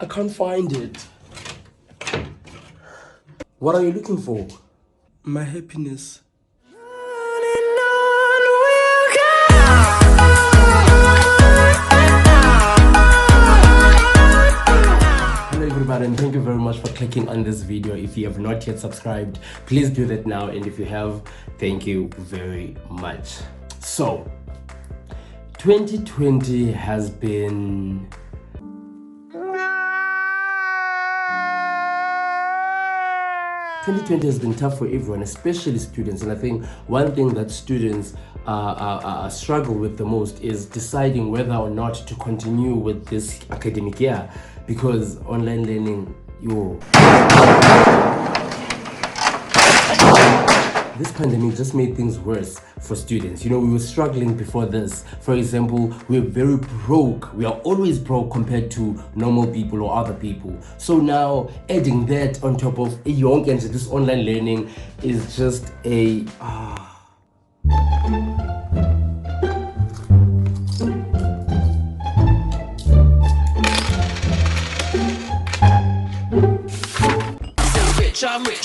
I can't find it. What are you looking for? My happiness. Hello everybody, and thank you very much for clicking on this video. If you have not yet subscribed, please do that now, and if you have, thank you very much. So 2020 has been tough for everyone, especially students. And I think one thing that students struggle with the most is deciding whether or not to continue with this academic year, because online learning, this pandemic just made things worse for students. We were struggling before this. For example, we're very broke. We are always broke compared to normal people or other people. So now adding that on top of young and this online learning is just a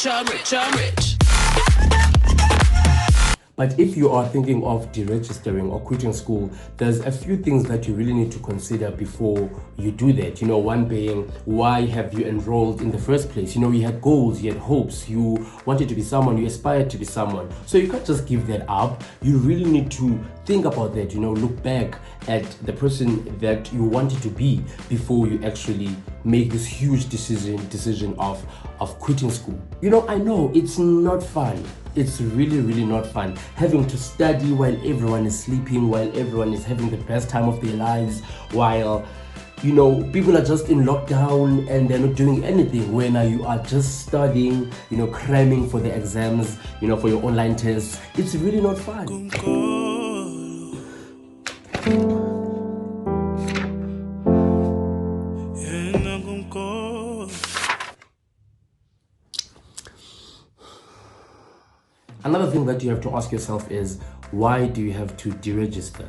I'm rich. But if you are thinking of deregistering or quitting school, there's a few things that you really need to consider before you do that. One being, why have you enrolled in the first place? You had goals, you had hopes, you wanted to be someone, you aspired to be someone. So you can't just give that up. You really need to think about that, look back at the person that you wanted to be before you actually make this huge decision of quitting school. I know it's not fun. It's really, really not fun having to study while everyone is sleeping, while everyone is having the best time of their lives, while people are just in lockdown and they're not doing anything, where now you are just studying, cramming for the exams, for your online tests. It's really not fun. Another thing that you have to ask yourself is, why do you have to deregister?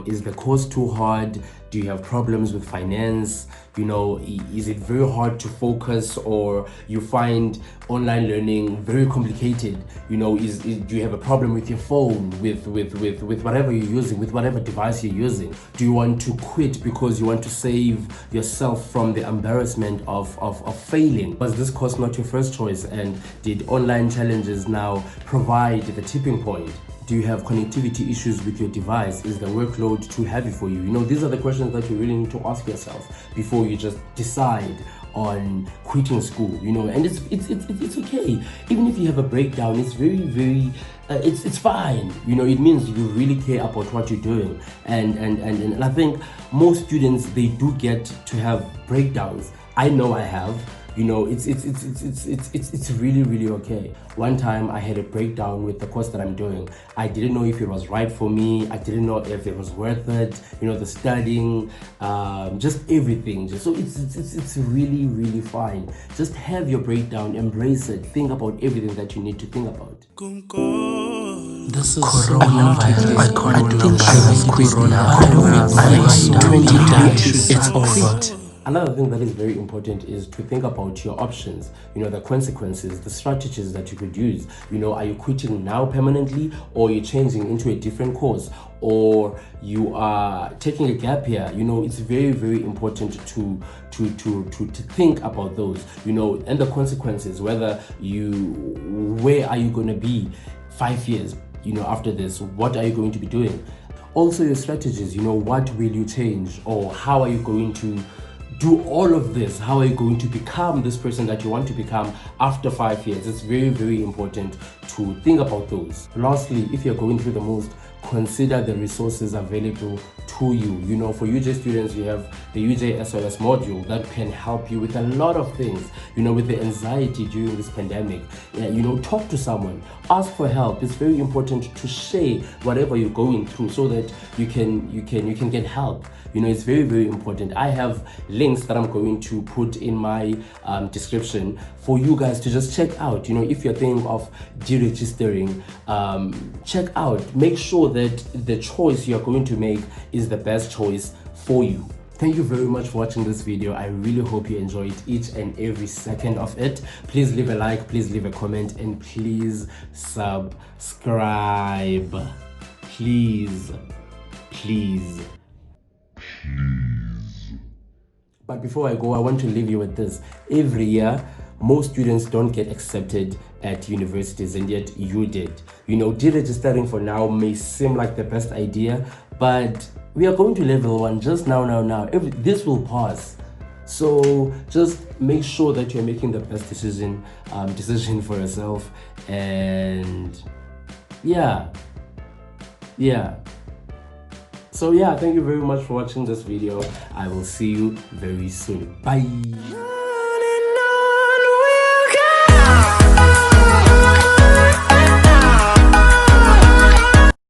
Is the course too hard? Do you have problems with finance? Is it very hard to focus, or you find online learning very complicated? Do you have a problem with your phone, with whatever you're using, with whatever device you're using? Do you want to quit because you want to save yourself from the embarrassment of failing? Was this course not your first choice, and did online challenges now provide the tipping point? Do you have connectivity issues with your device? Is the workload too heavy for you? These are the questions that you really need to ask yourself before you just decide on quitting school. And it's okay. Even if you have a breakdown, it's very it's fine. It means you really care about what you're doing. And I think most students, they do get to have breakdowns. I know I have. It's really, really okay. One time I had a breakdown with the course that I'm doing. I didn't know if it was right for me. I didn't know if it was worth it. The studying, just everything. So it's really, really fine. Just have your breakdown, embrace it, think about everything that you need to think about. This is coronavirus. I think I have quit now. It's over. Another thing that is very important is to think about your options, the consequences, the strategies that you could use. Are you quitting now permanently, or you're changing into a different course, or you are taking a gap year? It's very, very important to think about those, and the consequences, where are you going to be 5 years, after this? What are you going to be doing? Also your strategies, what will you change, or how are you going to do all of this? How are you going to become this person that you want to become after 5 years? It's very, very important to think about those. Lastly, if you're going through the most, consider the resources available to you. For UJ students, you have the UJ SOS module that can help you with a lot of things, with the anxiety during this pandemic. Talk to someone, ask for help. It's very important to share whatever you're going through so that you can get help. It's very, very important. I have links that I'm going to put in my description for you guys to just check out. If you're thinking of deregistering, check out, make sure that the choice you're going to make is the best choice for you. Thank you very much for watching this video. I really hope you enjoyed each and every second of it. Please leave a like, please leave a comment, and please subscribe. Please. But before I go, I want to leave you with this. Every year, most students don't get accepted at universities, and yet you did. Deregistering for now may seem like the best idea, but we are going to level 1 just now. This will pass. So just make sure that you're making the best decision for yourself. And yeah. So thank you very much for watching this video. I will see you very soon. Bye.